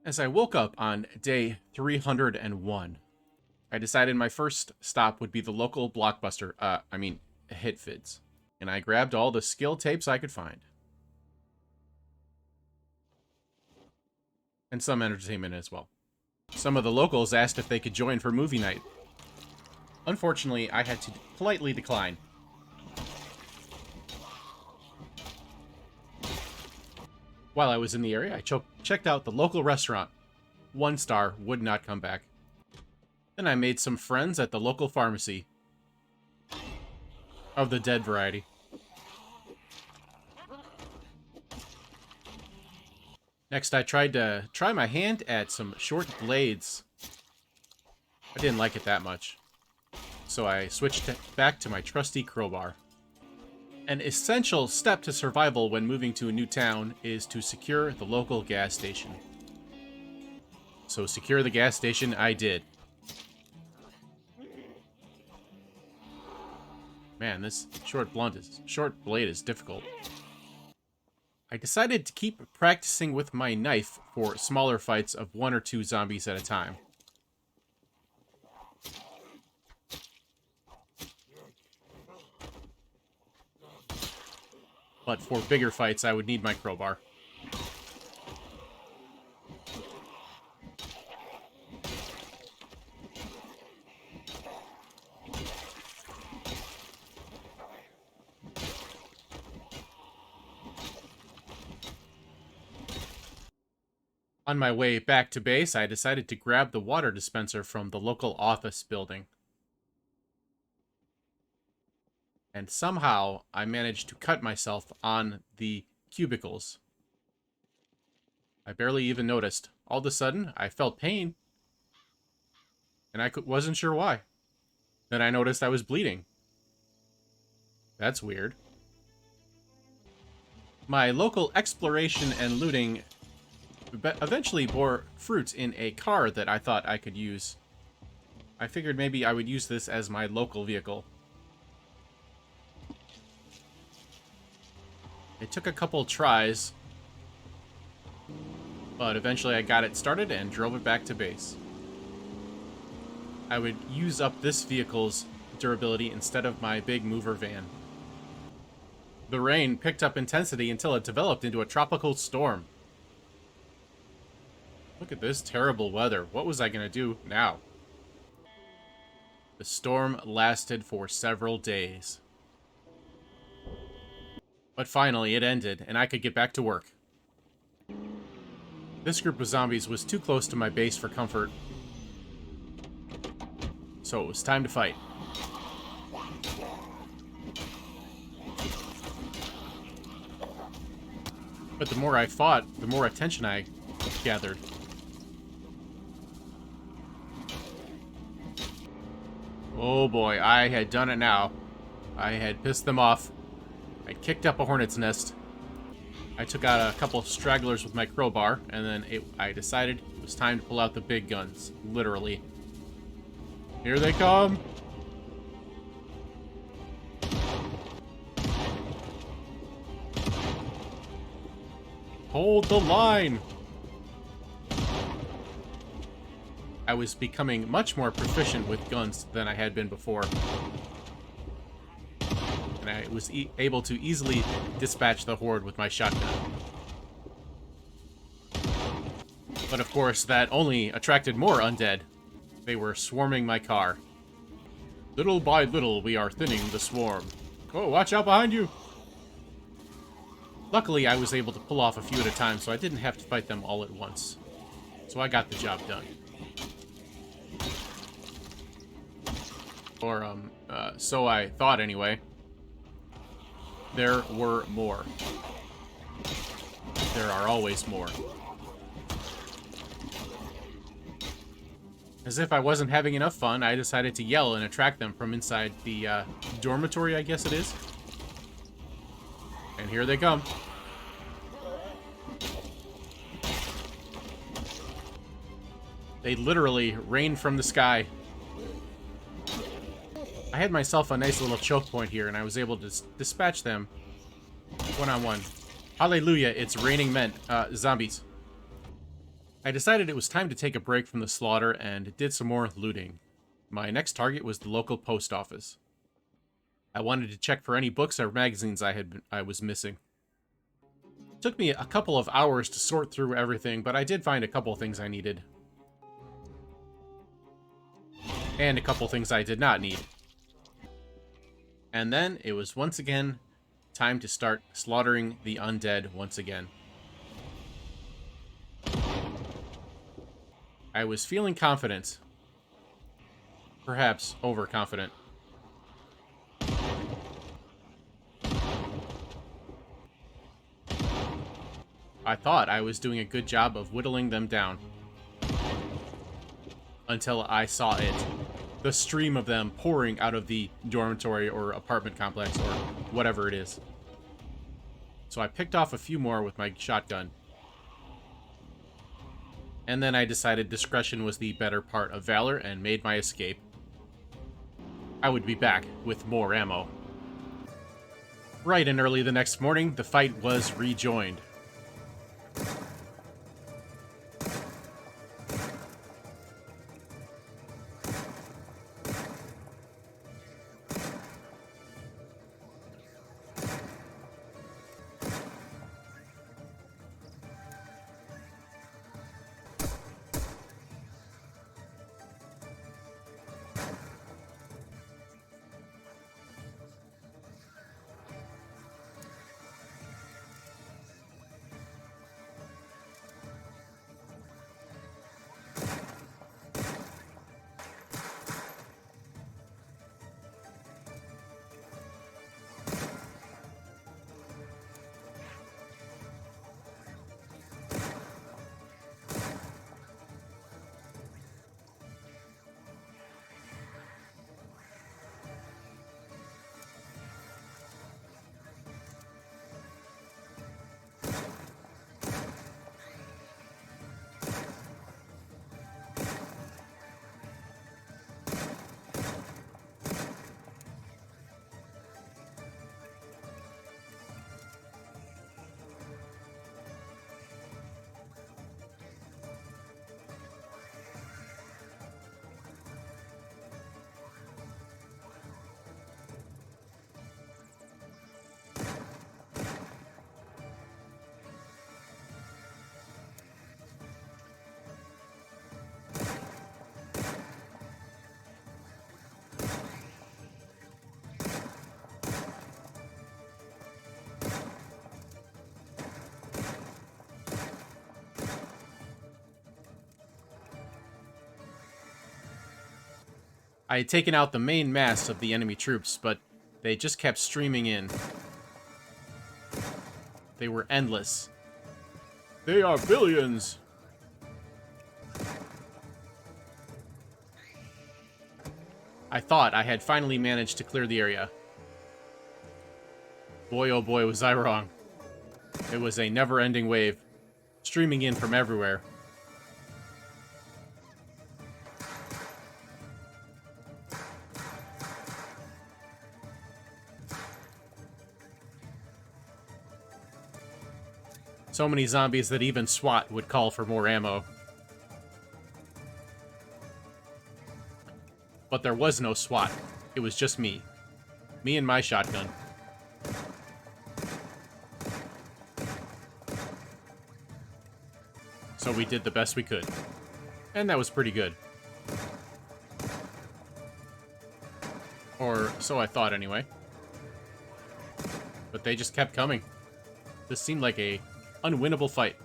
As I woke up on day 301, I decided my first stop would be the local Blockbuster, Hitfids, and I grabbed all the skill tapes I could find. And some entertainment as well. Some of the locals asked if they could join for movie night. Unfortunately, I had to politely decline. While I was in the area, I checked out the local restaurant. 1 star, would not come back. Then I made some friends at the local pharmacy. Of the dead variety. Next, I tried to try my hand at some short blades. I didn't like it that much. So I switched back to my trusty crowbar. An essential step to survival when moving to a new town is to secure the local gas station. So secure the gas station I did. Man, this short blade is difficult. I decided to keep practicing with my knife for smaller fights of 1 or 2 zombies at a time. But for bigger fights, I would need my crowbar. On my way back to base, I decided to grab the water dispenser from the local office building. And somehow, I managed to cut myself on the cubicles. I barely even noticed. All of a sudden, I felt pain. And I wasn't sure why. Then I noticed I was bleeding. That's weird. My local exploration and looting eventually bore fruit in a car that I thought I could use. I figured maybe I would use this as my local vehicle. It took a couple tries, but eventually I got it started and drove it back to base. I would use up this vehicle's durability instead of my big mover van. The rain picked up intensity until it developed into a tropical storm. Look at this terrible weather. What was I going to do now? The storm lasted for several days. But finally, it ended, and I could get back to work. This group of zombies was too close to my base for comfort. So it was time to fight. But the more I fought, the more attention I gathered. Oh boy, I had done it now. I had pissed them off. I kicked up a hornet's nest. I took out a couple stragglers with my crowbar, and then I decided it was time to pull out the big guns. Literally. Here they come! Hold the line! I was becoming much more proficient with guns than I had been before. And I was able to easily dispatch the horde with my shotgun. But of course, that only attracted more undead. They were swarming my car. Little by little, we are thinning the swarm. Oh, watch out behind you! Luckily, I was able to pull off a few at a time, so I didn't have to fight them all at once. So I got the job done. Or, so I thought anyway. There were more. There are always more. As if I wasn't having enough fun, I decided to yell and attract them from inside the dormitory, I guess it is. And here they come. They literally rained from the sky. I had myself a nice little choke point here, and I was able to dispatch them one-on-one. Hallelujah, it's raining men. Zombies. I decided it was time to take a break from the slaughter and did some more looting. My next target was the local post office. I wanted to check for any books or magazines I was missing. It took me a couple of hours to sort through everything, but I did find a couple of things I needed. And a couple of things I did not need. And then it was once again time to start slaughtering the undead once again. I was feeling confident. Perhaps overconfident. I thought I was doing a good job of whittling them down. Until I saw it. The stream of them pouring out of the dormitory or apartment complex or whatever it is. So I picked off a few more with my shotgun. And then I decided discretion was the better part of valor and made my escape. I would be back with more ammo. Bright and early the next morning, the fight was rejoined. I had taken out the main mass of the enemy troops, but they just kept streaming in. They were endless. They are billions! I thought I had finally managed to clear the area. Boy, oh boy, was I wrong. It was a never-ending wave, streaming in from everywhere. So many zombies that even SWAT would call for more ammo. But there was no SWAT. It was just me. Me and my shotgun. So we did the best we could. And that was pretty good. Or so I thought anyway. But they just kept coming. This seemed like a unwinnable fight,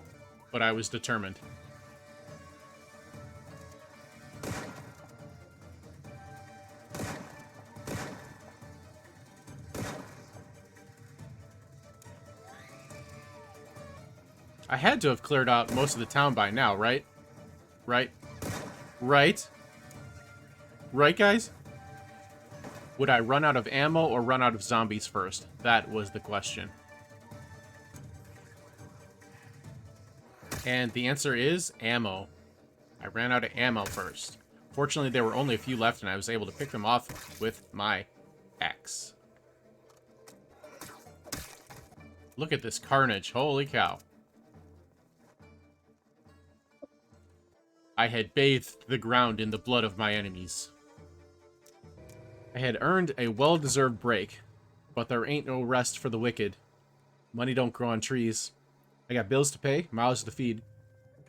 but I was determined. I had to have cleared out most of the town by now, right? Right? Right? Right, guys? Would I run out of ammo or run out of zombies first? That was the question. And the answer is ammo. I ran out of ammo first. Fortunately, there were only a few left, and I was able to pick them off with my axe. Look at this carnage. Holy cow. I had bathed the ground in the blood of my enemies. I had earned a well-deserved break, but there ain't no rest for the wicked. Money don't grow on trees. I got bills to pay, mouths to feed,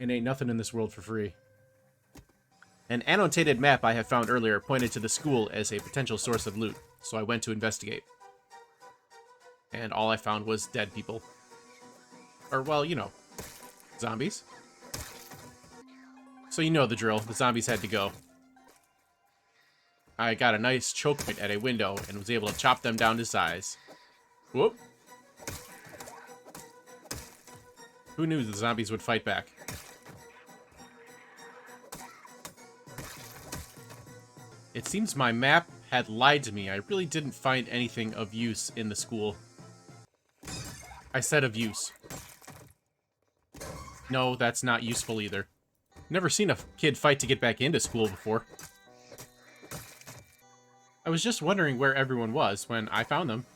and ain't nothing in this world for free. An annotated map I had found earlier pointed to the school as a potential source of loot, so I went to investigate. And all I found was dead people. Or, well, you know, zombies. So you know the drill, the zombies had to go. I got a nice choke point at a window and was able to chop them down to size. Whoop. Who knew the zombies would fight back? It seems my map had lied to me. I really didn't find anything of use in the school. I said of use. No, that's not useful either. Never seen a kid fight to get back into school before. I was just wondering where everyone was when I found them.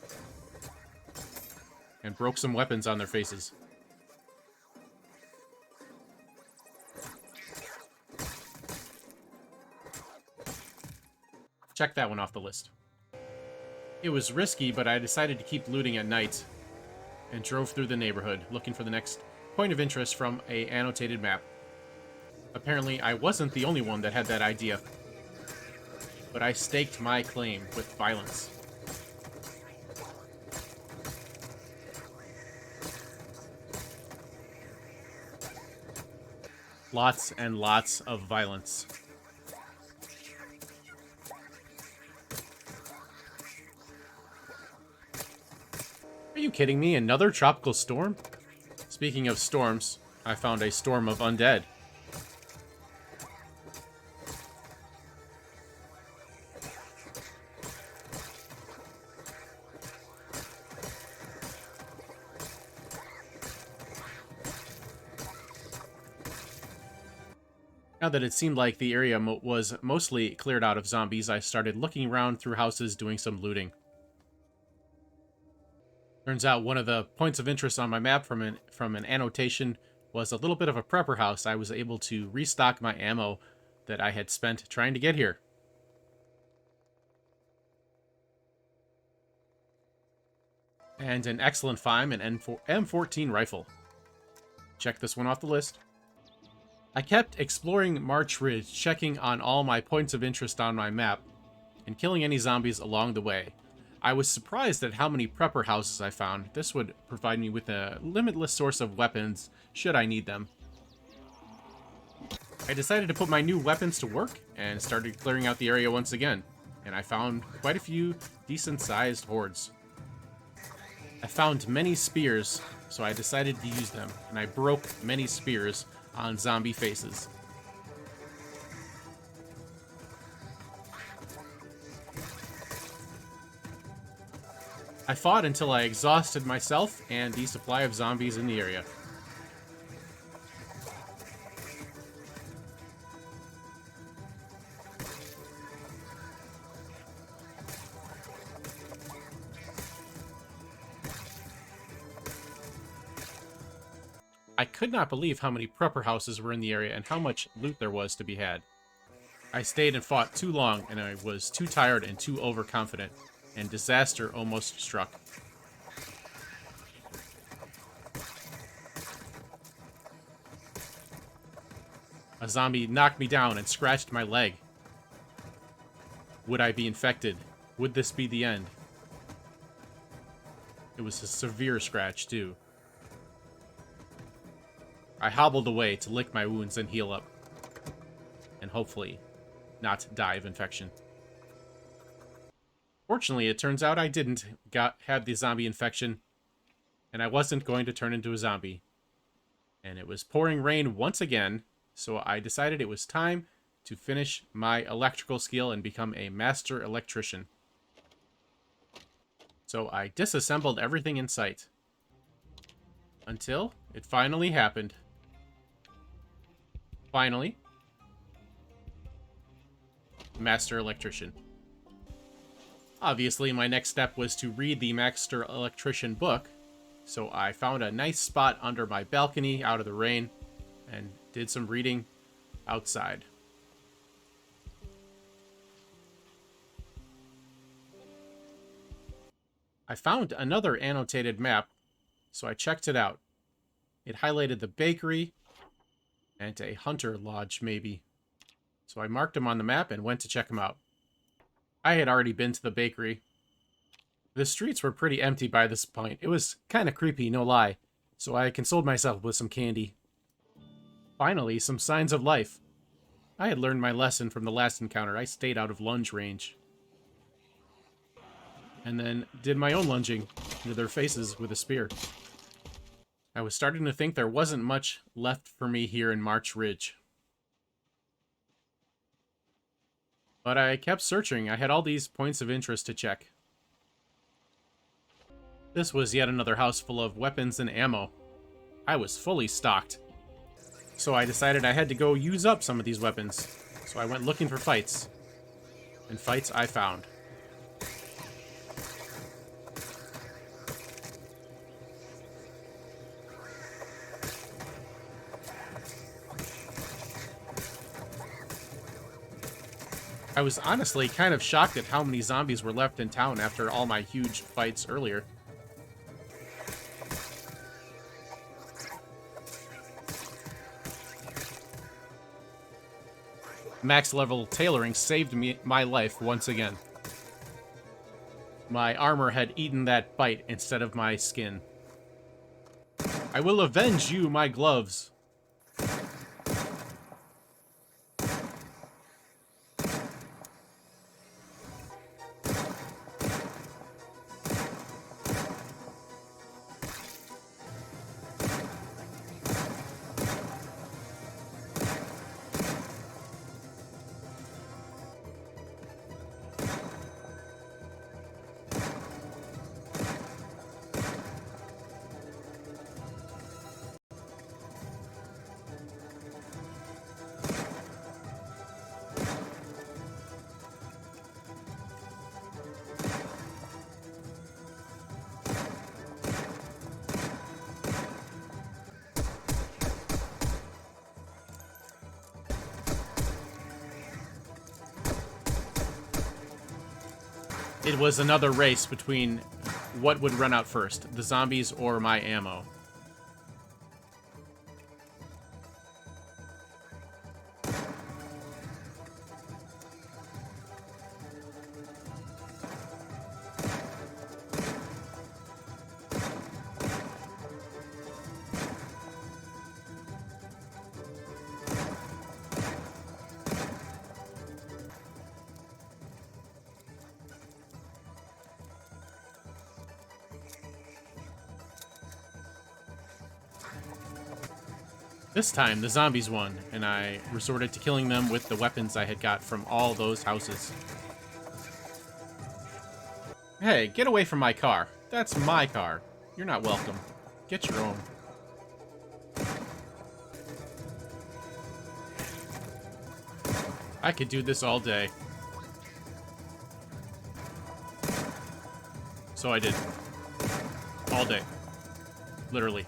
And broke some weapons on their faces. Check that one off the list. It was risky, but I decided to keep looting at night and drove through the neighborhood, looking for the next point of interest from an annotated map. Apparently, I wasn't the only one that had that idea, but I staked my claim with violence. Lots and lots of violence. Are you kidding me? Another tropical storm? Speaking of storms, I found a storm of undead. Now that it seemed like the area was mostly cleared out of zombies, I started looking around through houses doing some looting. Turns out one of the points of interest on my map from an annotation was a little bit of a prepper house. I was able to restock my ammo that I had spent trying to get here. And an excellent find, an M14 rifle. Check this one off the list. I kept exploring March Ridge, checking on all my points of interest on my map, and killing any zombies along the way. I was surprised at how many prepper houses I found. This would provide me with a limitless source of weapons, should I need them. I decided to put my new weapons to work, and started clearing out the area once again. And I found quite a few decent-sized hordes. I found many spears, so I decided to use them, and I broke many spears on zombie faces. I fought until I exhausted myself and the supply of zombies in the area. I could not believe how many prepper houses were in the area and how much loot there was to be had. I stayed and fought too long, and I was too tired and too overconfident, and disaster almost struck. A zombie knocked me down and scratched my leg. Would I be infected? Would this be the end? It was a severe scratch, too. I hobbled away to lick my wounds and heal up. And hopefully not die of infection. Fortunately, it turns out I didn't have the zombie infection, and I wasn't going to turn into a zombie. And it was pouring rain once again, so I decided it was time to finish my electrical skill and become a master electrician. So I disassembled everything in sight. Until it finally happened. Finally. Master electrician. Obviously, my next step was to read the Master Electrician book, so I found a nice spot under my balcony out of the rain and did some reading. outside. I found another annotated map, so I checked it out. It highlighted the bakery and a hunter lodge, maybe. So I marked them on the map and went to check them out. I had already been to the bakery. The streets were pretty empty by this point. It was kind of creepy, no lie. So I consoled myself with some candy. Finally, some signs of life. I had learned my lesson from the last encounter. I stayed out of lunge range. And then did my own lunging into their faces with a spear. I was starting to think there wasn't much left for me here in March Ridge. But I kept searching. I had all these points of interest to check. This was yet another house full of weapons and ammo. I was fully stocked. So I decided I had to go use up some of these weapons. So I went looking for fights. And fights I found. I was honestly kind of shocked at how many zombies were left in town after all my huge fights earlier. Max level tailoring saved my life once again. My armor had eaten that bite instead of my skin. I will avenge you, my gloves. It was another race between what would run out first, the zombies or my ammo. This time, the zombies won, and I resorted to killing them with the weapons I had got from all those houses. Hey, get away from my car. That's my car. You're not welcome. Get your own. I could do this all day. So I did. All day. Literally.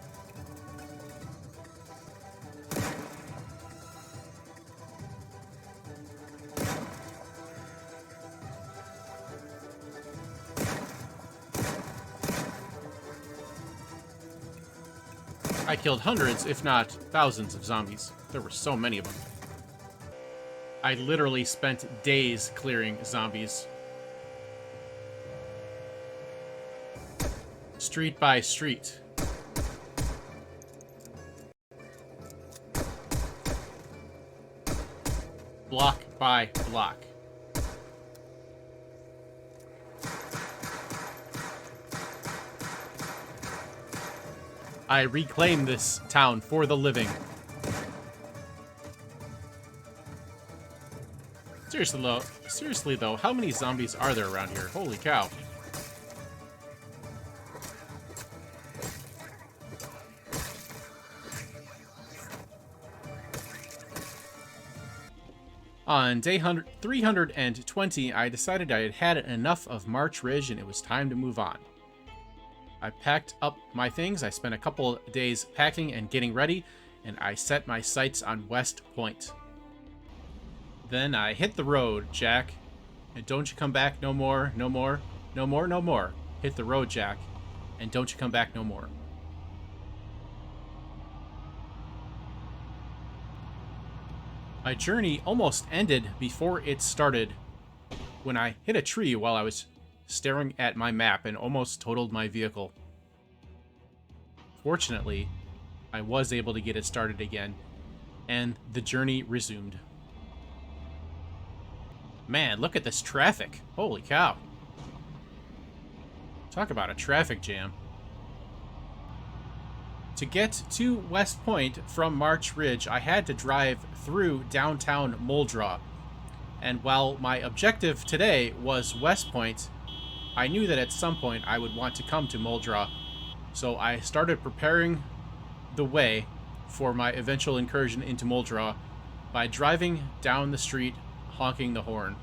I killed hundreds, if not thousands, of zombies. There were so many of them. I literally spent days clearing zombies. Street by street. Block by block. I reclaim this town for the living. Seriously though, how many zombies are there around here? Holy cow. On day 320, I decided I had had enough of March Ridge and it was time to move on. I packed up my things, I spent a couple days packing and getting ready, and I set my sights on West Point. Then I hit the road, Jack. And don't you come back no more, no more, no more, no more. Hit the road, Jack. And don't you come back no more. My journey almost ended before it started when I hit a tree while I was staring at my map and almost totaled my vehicle. Fortunately, I was able to get it started again, and the journey resumed. Man, look at this traffic. Holy cow. Talk about a traffic jam. To get to West Point from March Ridge, I had to drive through downtown Muldraugh. And while my objective today was West Point, I knew that at some point I would want to come to Muldraugh. So I started preparing the way for my eventual incursion into Muldraugh by driving down the street honking the horn.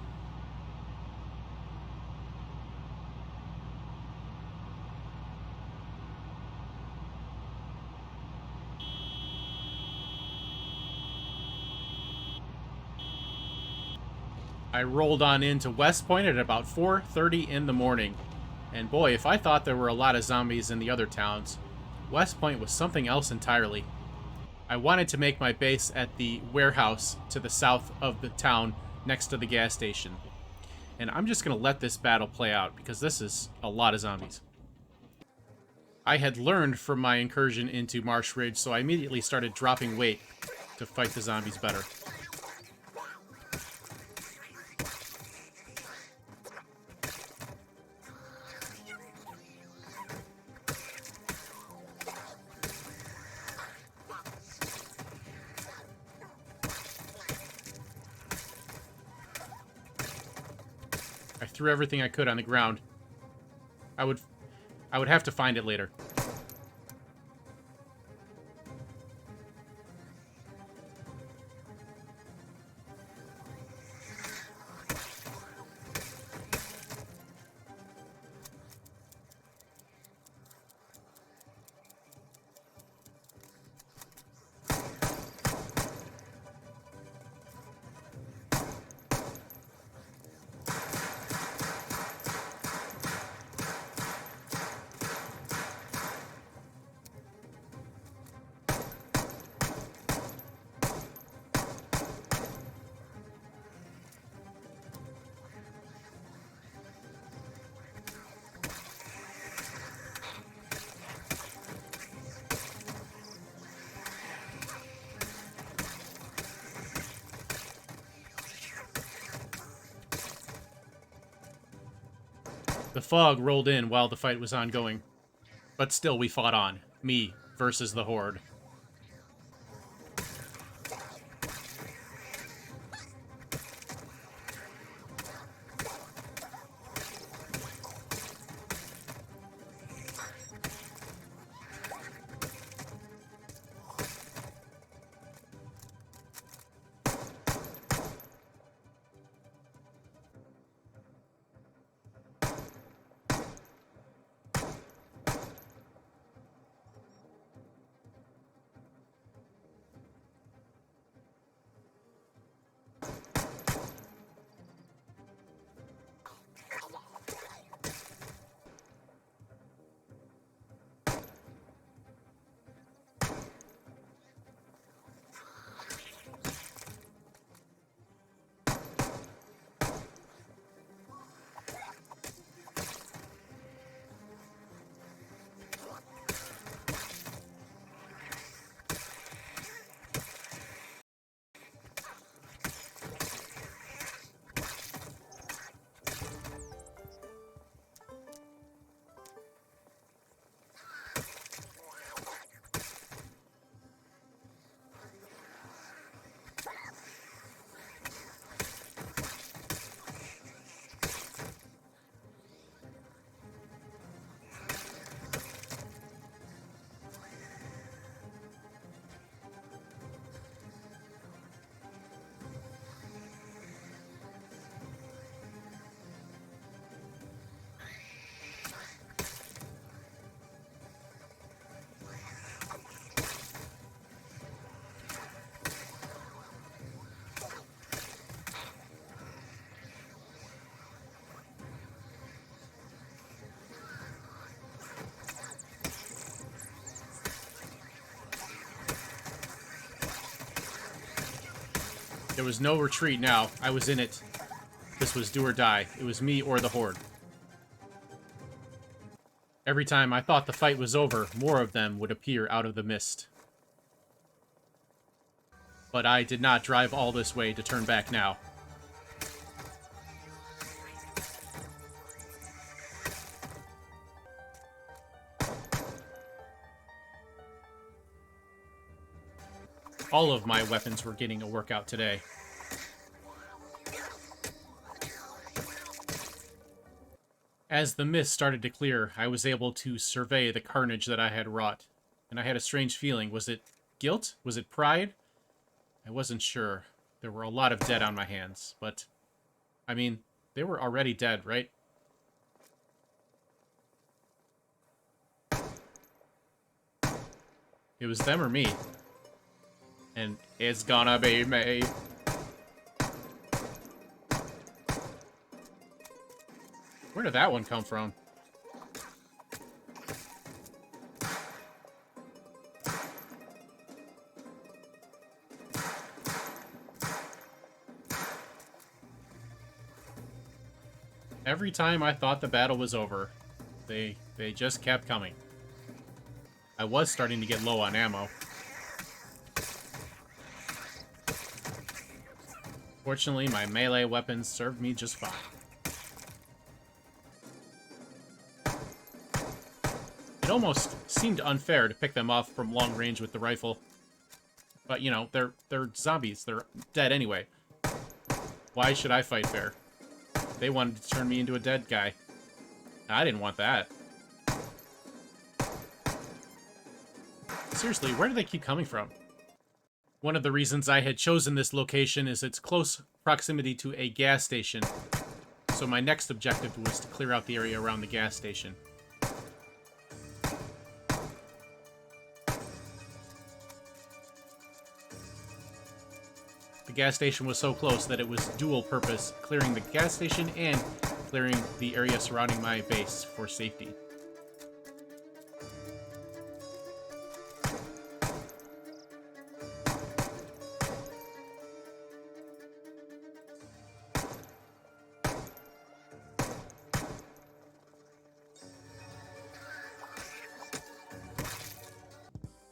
I rolled on into West Point at about 4:30 in the morning. And boy, if I thought there were a lot of zombies in the other towns, West Point was something else entirely. I wanted to make my base at the warehouse to the south of the town next to the gas station. And I'm just going to let this battle play out because this is a lot of zombies. I had learned from my incursion into Marsh Ridge, so I immediately started dropping weight to fight the zombies better. I threw everything I could on the ground. I would have to find it later. The fog rolled in while the fight was ongoing. But still, we fought on. Me versus the horde. There was no retreat now. I was in it. This was do or die. It was me or the horde. Every time I thought the fight was over, more of them would appear out of the mist. But I did not drive all this way to turn back now. All of my weapons were getting a workout today. As the mist started to clear, I was able to survey the carnage that I had wrought. And I had a strange feeling. Was it guilt? Was it pride? I wasn't sure. There were a lot of dead on my hands, but... I mean, they were already dead, right? It was them or me. And it's gonna be me. Where did that one come from? Every time I thought the battle was over, they just kept coming. I was starting to get low on ammo. Fortunately, my melee weapons served me just fine. It almost seemed unfair to pick them off from long range with the rifle. But, you know, they're zombies. They're dead anyway. Why should I fight fair? They wanted to turn me into a dead guy. I didn't want that. Seriously, where do they keep coming from? One of the reasons I had chosen this location is its close proximity to a gas station. So my next objective was to clear out the area around the gas station. The gas station was so close that it was dual purpose, clearing the gas station and clearing the area surrounding my base for safety.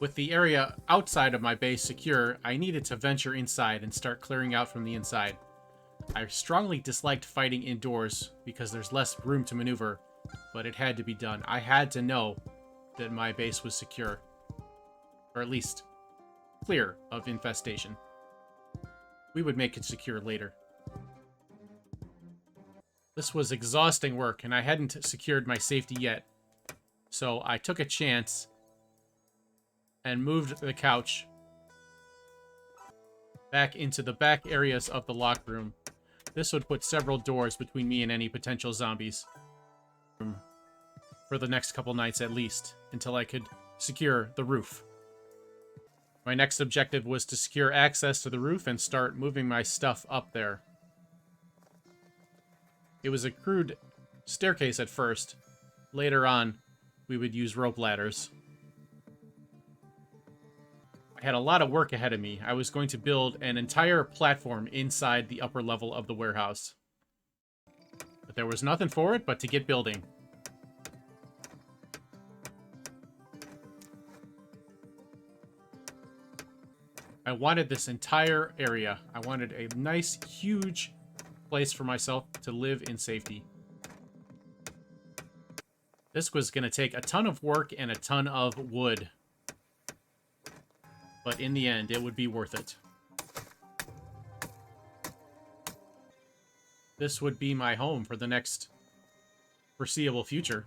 With the area outside of my base secure, I needed to venture inside and start clearing out from the inside. I strongly disliked fighting indoors because there's less room to maneuver, but it had to be done. I had to know that my base was secure, or at least clear of infestation. We would make it secure later. This was exhausting work, and I hadn't secured my safety yet, so I took a chance and moved the couch back into the back areas of the locked room. This would put several doors between me and any potential zombies for the next couple nights at least, until I could secure the roof. My next objective was to secure access to the roof and start moving my stuff up there. It was a crude staircase at first. Later on, we would use rope ladders. I had a lot of work ahead of me. I was going to build an entire platform inside the upper level of the warehouse. But there was nothing for it but to get building. I wanted this entire area. I wanted a nice, huge place for myself to live in safety. This was going to take a ton of work and a ton of wood. But in the end, it would be worth it. This would be my home for the next foreseeable future.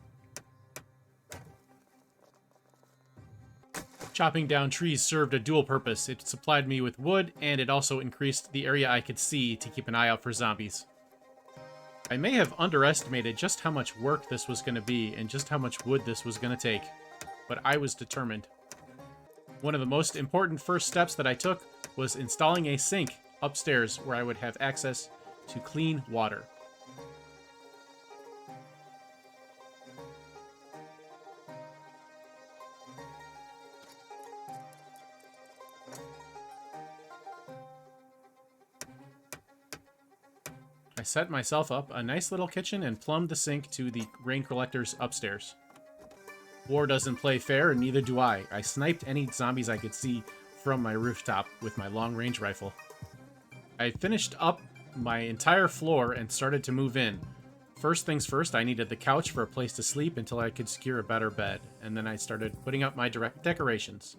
Chopping down trees served a dual purpose. It supplied me with wood, and it also increased the area I could see to keep an eye out for zombies. I may have underestimated just how much work this was going to be and just how much wood this was going to take, but I was determined. One of the most important first steps that I took was installing a sink upstairs where I would have access to clean water. I set myself up a nice little kitchen and plumbed the sink to the rain collectors upstairs. War doesn't play fair, and neither do I. I sniped any zombies I could see from my rooftop with my long-range rifle. I finished up my entire floor and started to move in. First things first, I needed the couch for a place to sleep until I could secure a better bed, and then I started putting up my decorations.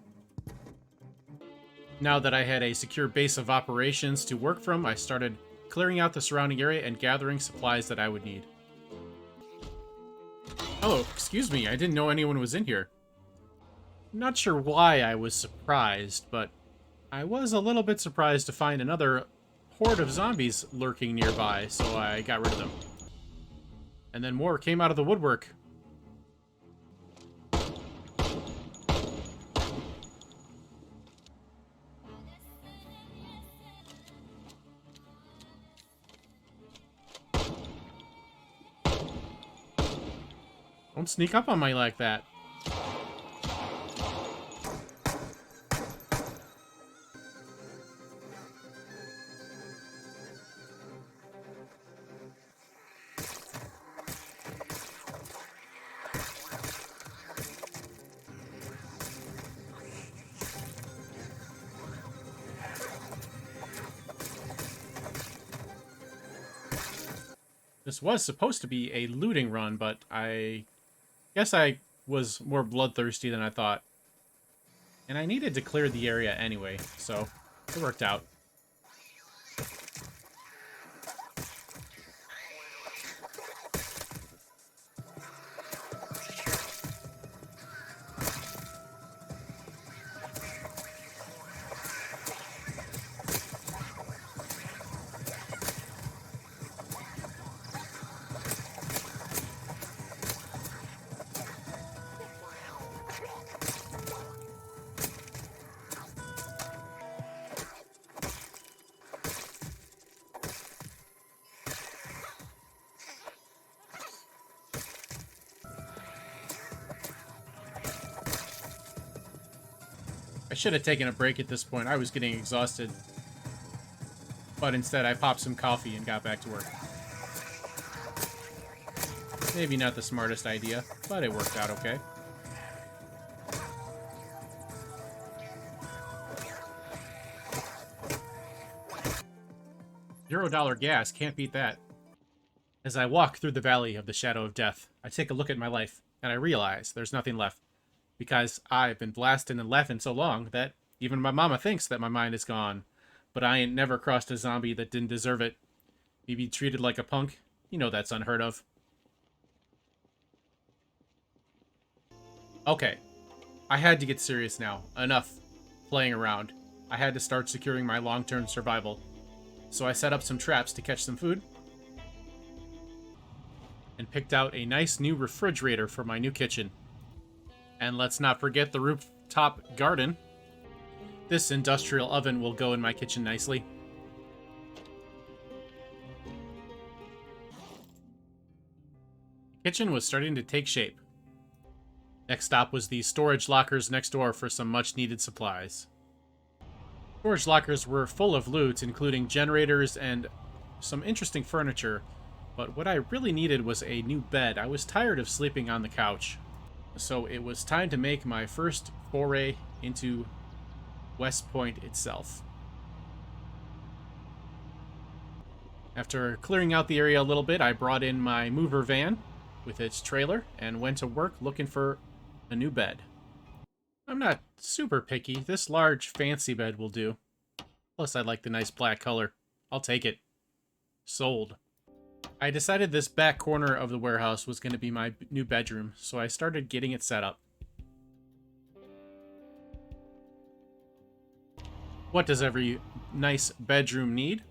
Now that I had a secure base of operations to work from, I started clearing out the surrounding area and gathering supplies that I would need. Oh, excuse me, I didn't know anyone was in here. Not sure why I was surprised, but I was a little bit surprised to find another horde of zombies lurking nearby, so I got rid of them. And then more came out of the woodwork. Don't sneak up on me like that. This was supposed to be a looting run, but I guess I was more bloodthirsty than I thought. And I needed to clear the area anyway, so it worked out. I should have taken a break at this point. I was getting exhausted. But instead, I popped some coffee and got back to work. Maybe not the smartest idea, but it worked out okay. $0 gas, can't beat that. As I walk through the valley of the shadow of death, I take a look at my life, and I realize there's nothing left. Because I've been blasting and laughing so long that even my mama thinks that my mind is gone. But I ain't never crossed a zombie that didn't deserve it. Me be treated like a punk? You know that's unheard of. Okay, I had to get serious now. Enough playing around. I had to start securing my long-term survival. So I set up some traps to catch some food. And picked out a nice new refrigerator for my new kitchen. And let's not forget the rooftop garden. This industrial oven will go in my kitchen nicely. The kitchen was starting to take shape. Next stop was the storage lockers next door for some much-needed supplies. Storage lockers were full of loot, including generators and some interesting furniture, but what I really needed was a new bed. I was tired of sleeping on the couch. So it was time to make my first foray into West Point itself. After clearing out the area a little bit, I brought in my mover van with its trailer and went to work looking for a new bed. I'm not super picky. This large fancy bed will do. Plus I like the nice black color. I'll take it. Sold. I decided this back corner of the warehouse was going to be my new bedroom, so I started getting it set up. What does every nice bedroom need?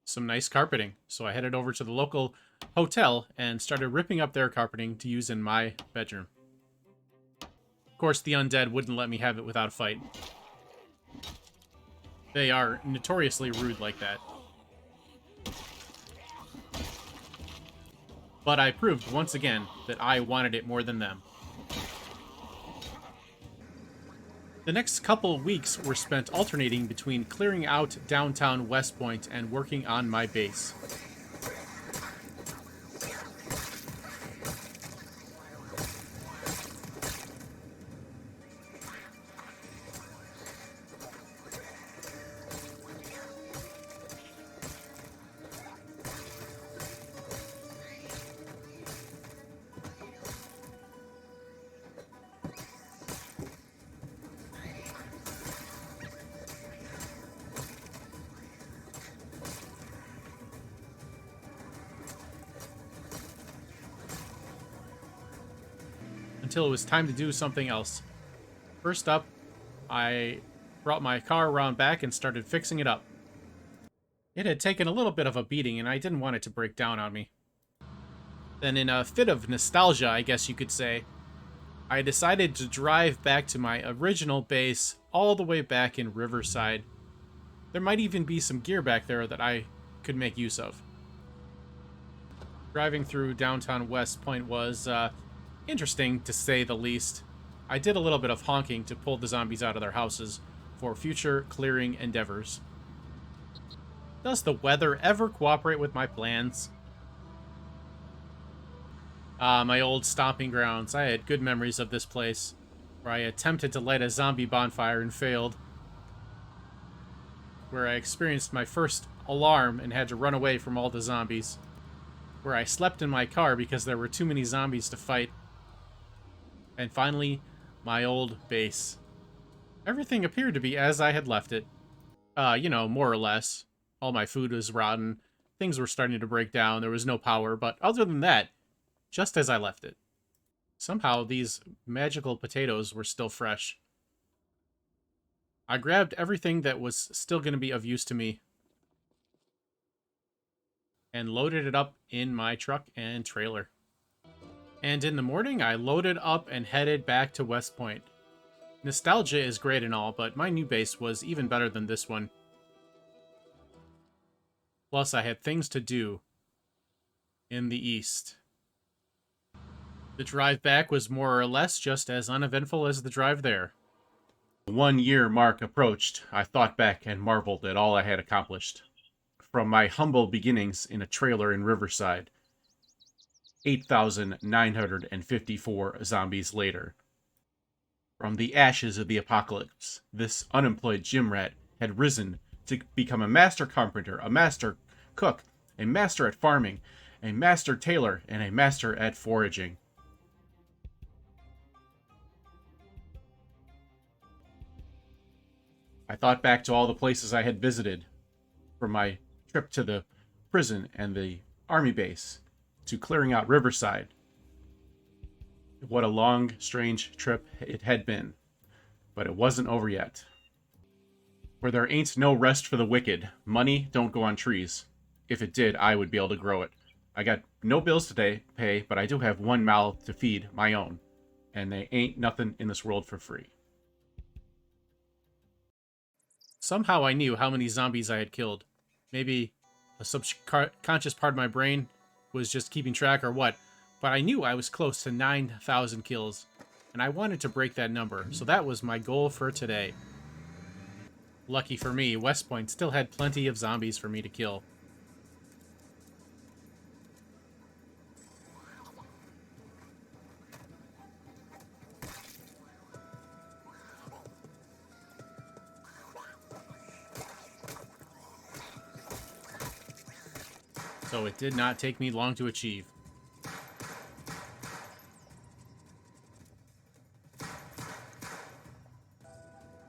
Some nice carpeting. So I headed over to the local hotel and started ripping up their carpeting to use in my bedroom. Of course, the undead wouldn't let me have it without a fight. They are notoriously rude like that. But I proved once again that I wanted it more than them. The next couple of weeks were spent alternating between clearing out downtown West Point and working on my base. until it was time to do something else. First up, I brought my car around back and started fixing it up. It had taken a little bit of a beating, and I didn't want it to break down on me. Then, in a fit of nostalgia, I guess you could say, I decided to drive back to my original base all the way back in Riverside. There might even be some gear back there that I could make use of. Driving through downtown West Point was interesting, to say the least. I did a little bit of honking to pull the zombies out of their houses for future clearing endeavors. Does the weather ever cooperate with my plans? My old stomping grounds. I had good memories of this place, where I attempted to light a zombie bonfire and failed. Where I experienced my first alarm and had to run away from all the zombies. Where I slept in my car because there were too many zombies to fight. And finally, my old base. Everything appeared to be as I had left it. You know, more or less. All my food was rotten. Things were starting to break down. There was no power. But other than that, just as I left it. Somehow, these magical potatoes were still fresh. I grabbed everything that was still going to be of use to me and loaded it up in my truck and trailer. And in the morning, I loaded up and headed back to West Point. Nostalgia is great and all, but my new base was even better than this one. Plus, I had things to do in the east. The drive back was more or less just as uneventful as the drive there. The 1-year mark approached. I thought back and marveled at all I had accomplished. From my humble beginnings in a trailer in Riverside, 8,954 zombies later. From the ashes of the apocalypse, this unemployed gym rat had risen to become a master carpenter, a master cook, a master at farming, a master tailor, and a master at foraging. I thought back to all the places I had visited, from my trip to the prison and the army base, to clearing out Riverside. What a long, strange trip it had been, but it wasn't over yet. Where there ain't no rest for the wicked, money don't go on trees. If it did, I would be able to grow it. I got no bills to pay, but I do have one mouth to feed, my own, and they ain't nothing in this world for free. Somehow I knew how many zombies I had killed. Maybe a subconscious part of my brain was just keeping track or what, but I knew I was close to 9,000 kills, and I wanted to break that number, so that was my goal for today. Lucky for me, West Point still had plenty of zombies for me to kill. So it did not take me long to achieve.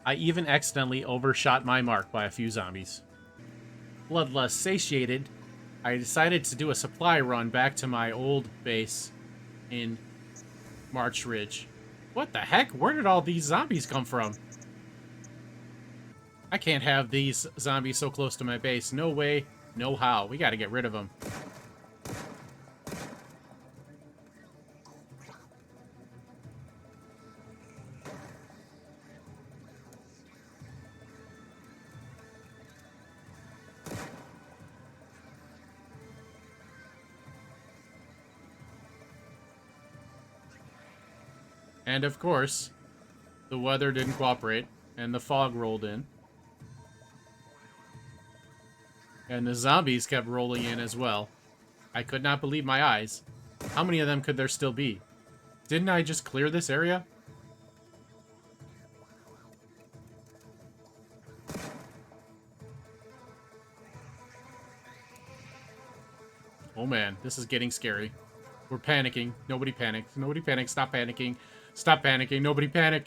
I even accidentally overshot my mark by a few zombies. Bloodlust satiated, I decided to do a supply run back to my old base in March Ridge. What the heck? Where did all these zombies come from? I can't have these zombies so close to my base. No way, no how. We gotta get rid of them. And of course, the weather didn't cooperate, and the fog rolled in. And the zombies kept rolling in as well. I could not believe my eyes. How many of them could there still be? Didn't I just clear this area? Oh man, this is getting scary. We're panicking. Nobody panic. Nobody panic. Stop panicking. Stop panicking. Nobody panic.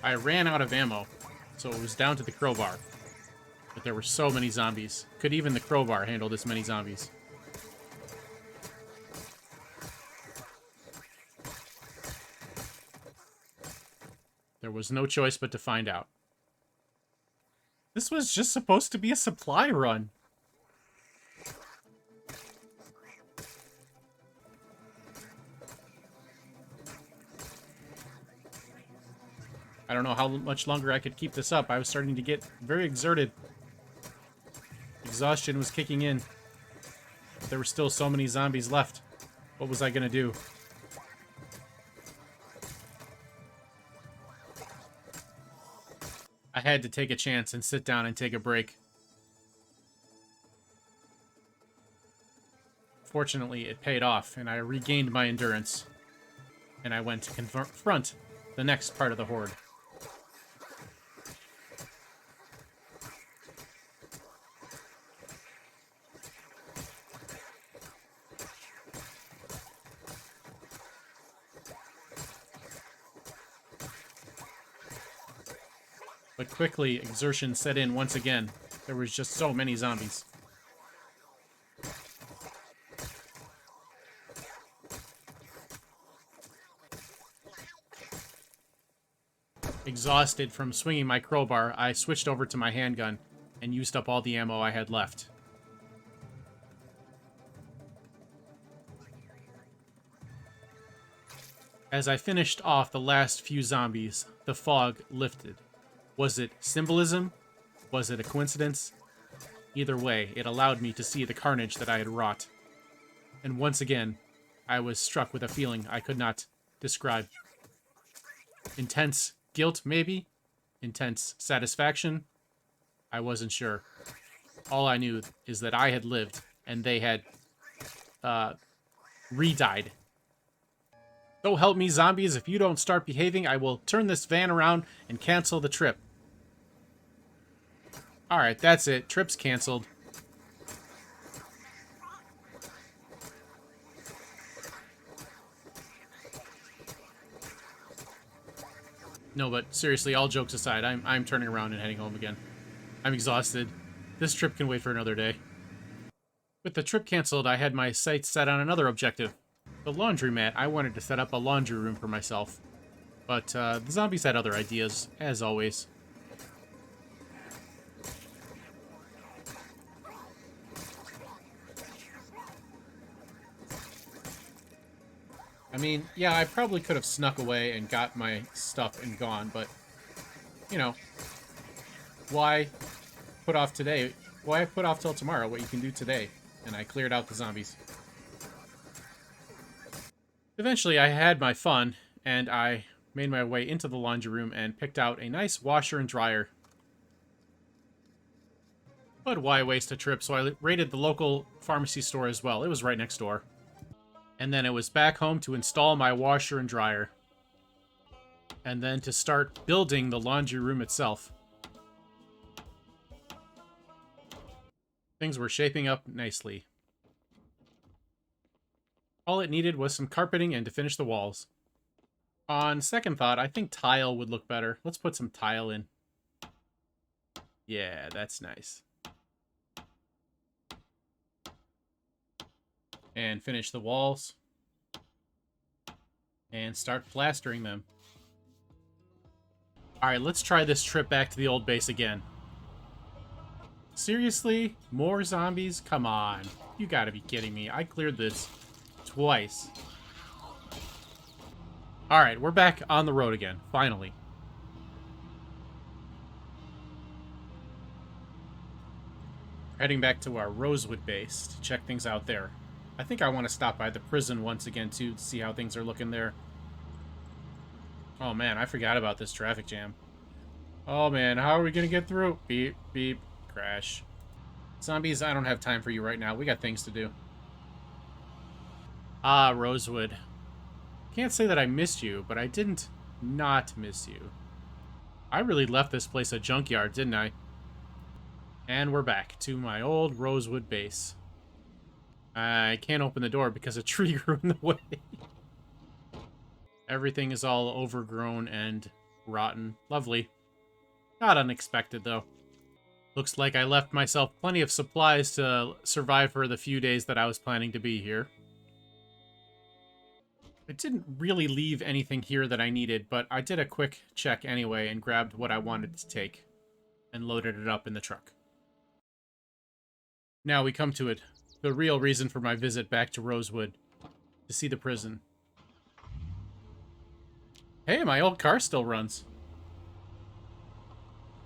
I ran out of ammo, so it was down to the crowbar. But there were so many zombies. Could even the crowbar handle this many zombies? There was no choice but to find out. This was just supposed to be a supply run. I don't know how much longer I could keep this up. I was starting to get very exerted. Exhaustion was kicking in. But there were still so many zombies left. What was I gonna do? I had to take a chance and sit down and take a break. Fortunately, it paid off, and I regained my endurance. And I went to confront the next part of the horde. But quickly, exertion set in once again. There was just so many zombies. Exhausted from swinging my crowbar, I switched over to my handgun and used up all the ammo I had left. As I finished off the last few zombies, the fog lifted. Was it symbolism? Was it a coincidence? Either way, it allowed me to see the carnage that I had wrought. And once again, I was struck with a feeling I could not describe. Intense guilt, maybe? Intense satisfaction? I wasn't sure. All I knew is that I had lived, and they had, re-died. So help me, zombies, if you don't start behaving, I will turn this van around and cancel the trip. Alright, that's it. Trip's canceled. No, but seriously, all jokes aside, I'm turning around and heading home again. I'm exhausted. This trip can wait for another day. With the trip canceled, I had my sights set on another objective. The laundromat. I wanted to set up a laundry room for myself. But the zombies had other ideas, as always. I mean, yeah, I probably could have snuck away and got my stuff and gone, but, you know, why put off today? Why put off till tomorrow what you can do today? And I cleared out the zombies. Eventually, I had my fun, and I made my way into the laundry room and picked out a nice washer and dryer. But why waste a trip? So I raided the local pharmacy store as well. It was right next door. And then it was back home to install my washer and dryer. And then to start building the laundry room itself. Things were shaping up nicely. All it needed was some carpeting and to finish the walls. On second thought, I think tile would look better. Let's put some tile in. Yeah, that's nice. And finish the walls. And start plastering them. Alright, let's try this trip back to the old base again. Seriously? More zombies? Come on. You gotta be kidding me. I cleared this twice. Alright, we're back on the road again. Finally. Heading back to our Rosewood base to check things out there. I think I want to stop by the prison once again, too, to see how things are looking there. Oh, man, I forgot about this traffic jam. Oh, man, how are we going to get through? Beep, beep, crash. Zombies, I don't have time for you right now. We got things to do. Ah, Rosewood. Can't say that I missed you, but I didn't not miss you. I really left this place a junkyard, didn't I? And we're back to my old Rosewood base. I can't open the door because a tree grew in the way. Everything is all overgrown and Rotten. Lovely. Not unexpected, though. Looks like I left myself plenty of supplies to survive for the few days that I was planning to be here. I didn't really leave anything here that I needed, but I did a quick check anyway and grabbed what I wanted to take and loaded it up in the truck. Now we come to it. The real reason for my visit back to Rosewood. To see the prison. Hey, my old car still runs.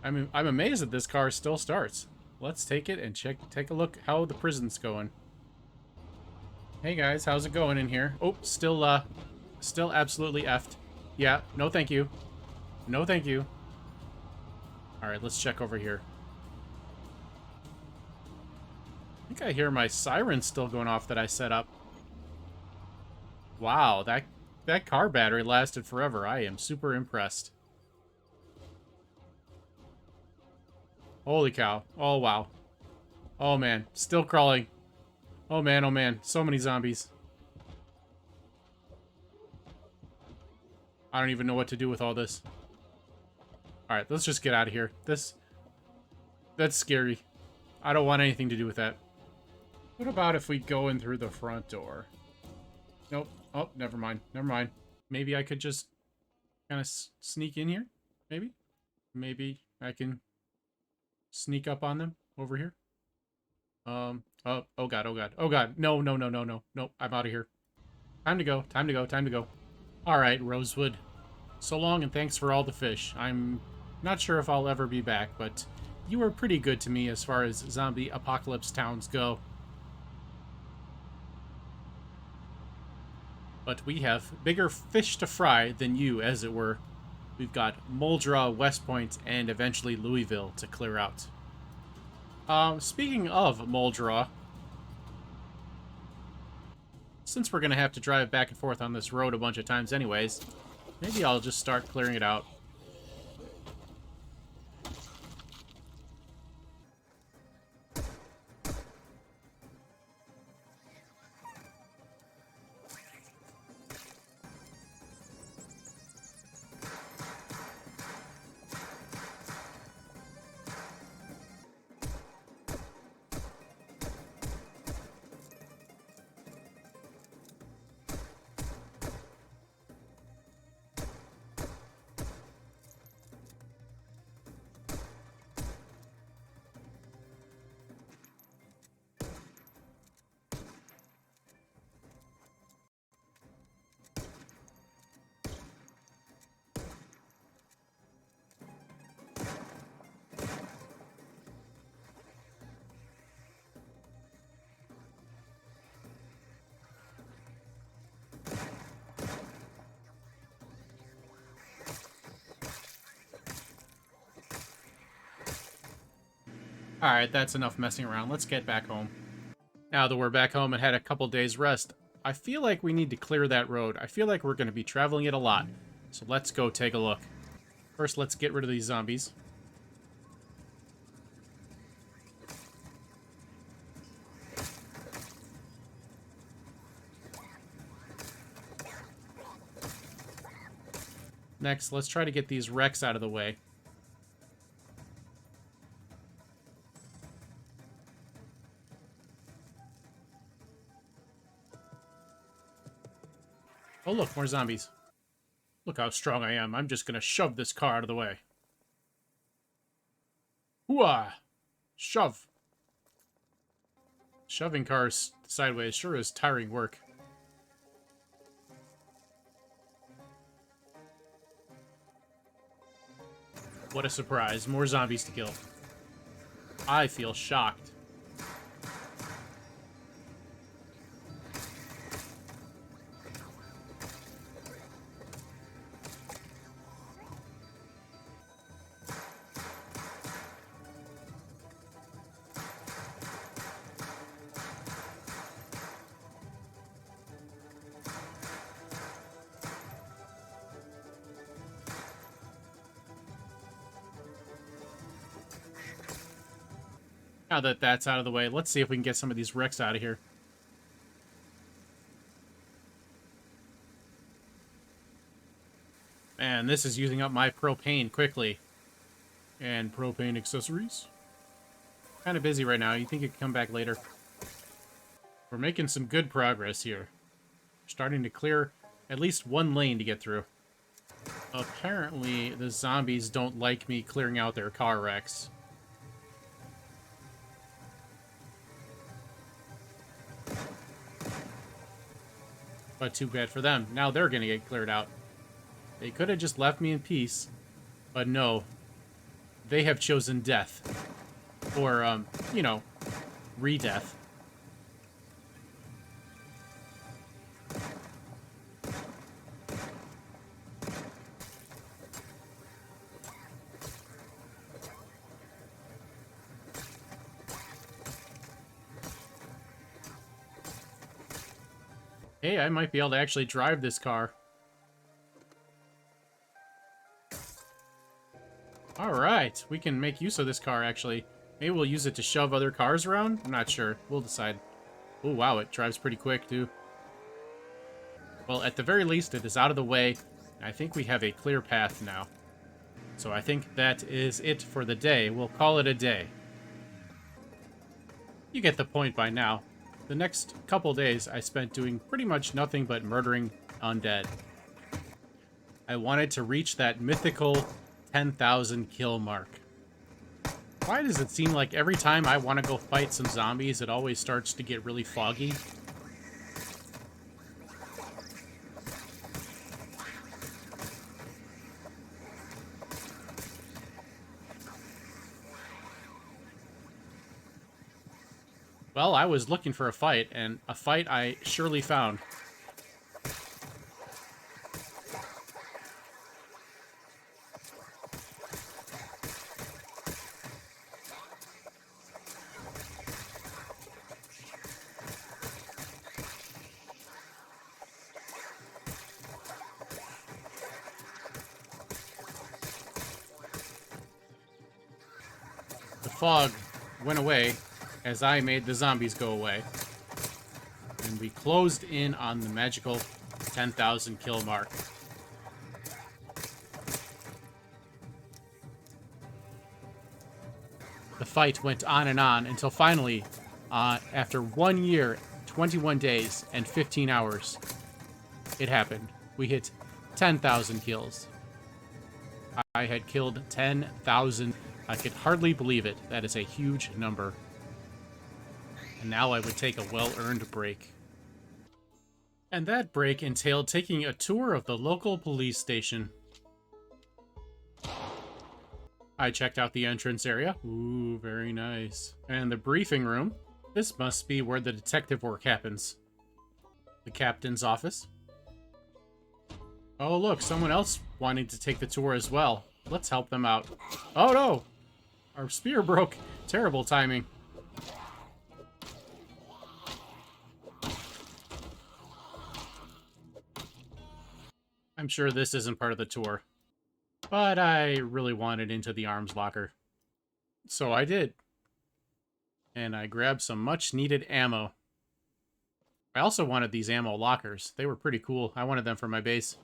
I'm amazed that this car still starts. Let's take it and take a look how the prison's going. Hey guys, how's it going in here? Oh, still absolutely effed. Yeah, no thank you. No thank you. Alright, let's check over here. I think I hear my siren still going off that I set up. Wow, that car battery lasted forever. I am super impressed. Holy cow. Oh, wow. Oh, man. Still crawling. Oh, man. Oh, man. So many zombies. I don't even know what to do with all this. Alright, let's just get out of here. That's scary. I don't want anything to do with that. What about if we go in through the front door? Nope. Oh, never mind. Never mind. Maybe I could just kind of sneak in here? Maybe? Maybe I can sneak up on them over here. Oh god, oh god, oh god. No, no, no, no, no. Nope, I'm out of here. Time to go, time to go, time to go. Alright, Rosewood. So long and thanks for all the fish. I'm not sure if I'll ever be back, but you were pretty good to me as far as zombie apocalypse towns go. But we have bigger fish to fry than you, as it were. We've got Muldraugh, West Point, and eventually Louisville to clear out. Speaking of Muldraugh, since we're going to have to drive back and forth on this road a bunch of times anyways, maybe I'll just start clearing it out. Alright, that's enough messing around. Let's get back home. Now that we're back home and had a couple days rest, I feel like we need to clear that road. I feel like we're going to be traveling it a lot. So let's go take a look. First, let's get rid of these zombies. Next, let's try to get these wrecks out of the way. Oh, look, more zombies. Look how strong I am. I'm just gonna shove this car out of the way. Hooah! Shove. Shoving cars sideways sure is tiring work. What a surprise. More zombies to kill. I feel shocked. Now that that's out of the way, let's see if we can get some of these wrecks out of here. Man, And this is using up my propane quickly. And propane accessories. Kind of busy right now. You think it could come back later? We're making some good progress here. Starting to clear at least one lane to get through. Apparently, the zombies don't like me clearing out their car wrecks. But too bad for them. Now they're gonna get cleared out. They could have just left me in peace. But no. They have chosen death. Or, you know, re-death. Hey, I might be able to actually drive this car. Alright, we can make use of this car, actually. Maybe we'll use it to shove other cars around? I'm not sure. We'll decide. Oh, wow, it drives pretty quick, too. Well, at the very least, it is out of the way. I think we have a clear path now. So I think that is it for the day. We'll call it a day. You get the point by now. The next couple days I spent doing pretty much nothing but murdering undead. I wanted to reach that mythical 10,000 kill mark. Why does it seem like every time I want to go fight some zombies, it always starts to get really foggy? Well, I was looking for a fight, and a fight I surely found. The fog went away as I made the zombies go away. And we closed in on the magical 10,000 kill mark. The fight went on and on until finally, after 1 year, 21 days, and 15 hours, it happened. We hit 10,000 kills. I had killed 10,000. I could hardly believe it. That is a huge number. And now I would take a well-earned break. And that break entailed taking a tour of the local police station. I checked out the entrance area. Ooh, very nice. And the briefing room. This must be where the detective work happens. The captain's office. Oh, look, someone else wanting to take the tour as well. Let's help them out. Oh, no! Our spear broke. Terrible timing. I'm sure this isn't part of the tour. But I really wanted into the arms locker. So I did. And I grabbed some much-needed ammo. I also wanted these ammo lockers. They were pretty cool. I wanted them for my base.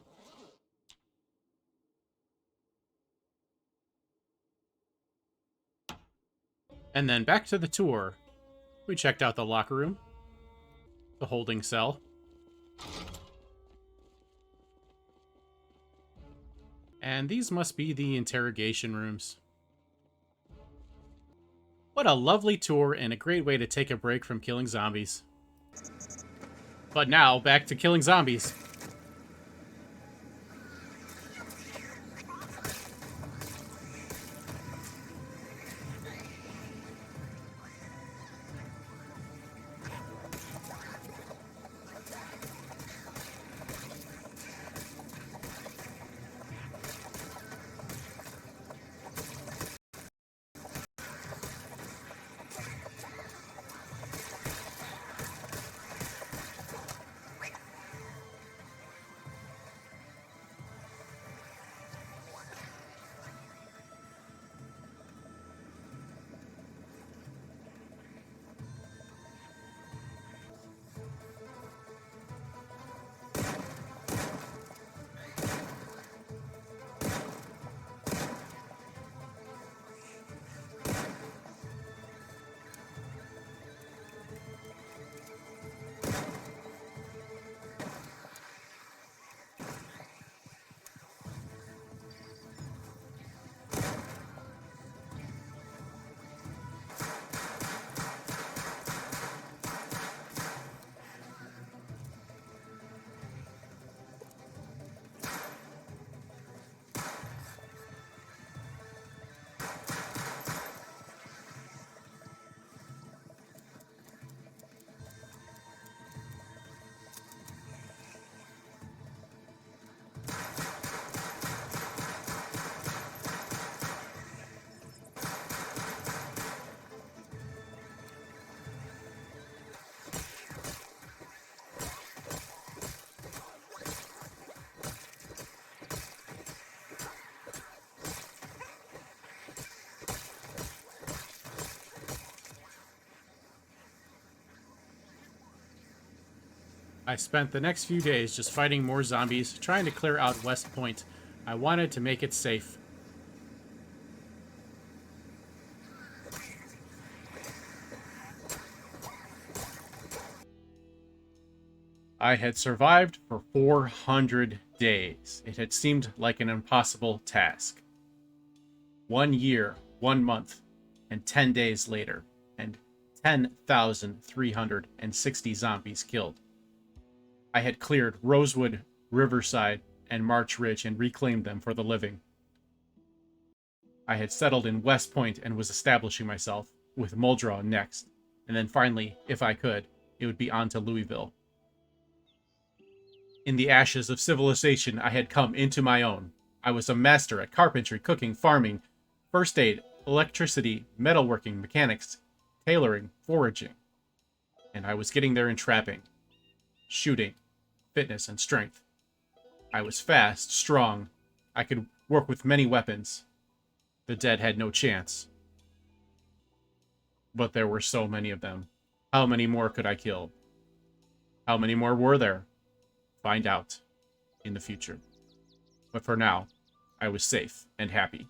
And then back to the tour. We checked out the locker room. The holding cell. And these must be the interrogation rooms. What a lovely tour and a great way to take a break from killing zombies. But now, back to killing zombies. I spent the next few days just fighting more zombies, trying to clear out West Point. I wanted to make it safe. I had survived for 400 days. It had seemed like an impossible task. 1 year, 1 month, and 10 days later, and 10,360 zombies killed. I had cleared Rosewood, Riverside, and March Ridge and reclaimed them for the living. I had settled in West Point and was establishing myself, with Muldraugh next, and then finally, if I could, it would be on to Louisville. In the ashes of civilization, I had come into my own. I was a master at carpentry, cooking, farming, first aid, electricity, metalworking, mechanics, tailoring, foraging. And I was getting there in trapping, shooting, fitness, and strength. I was fast, strong. I could work with many weapons. The dead had no chance. But there were so many of them. How many more could I kill? How many more were there? Find out in the future. But for now, I was safe and happy.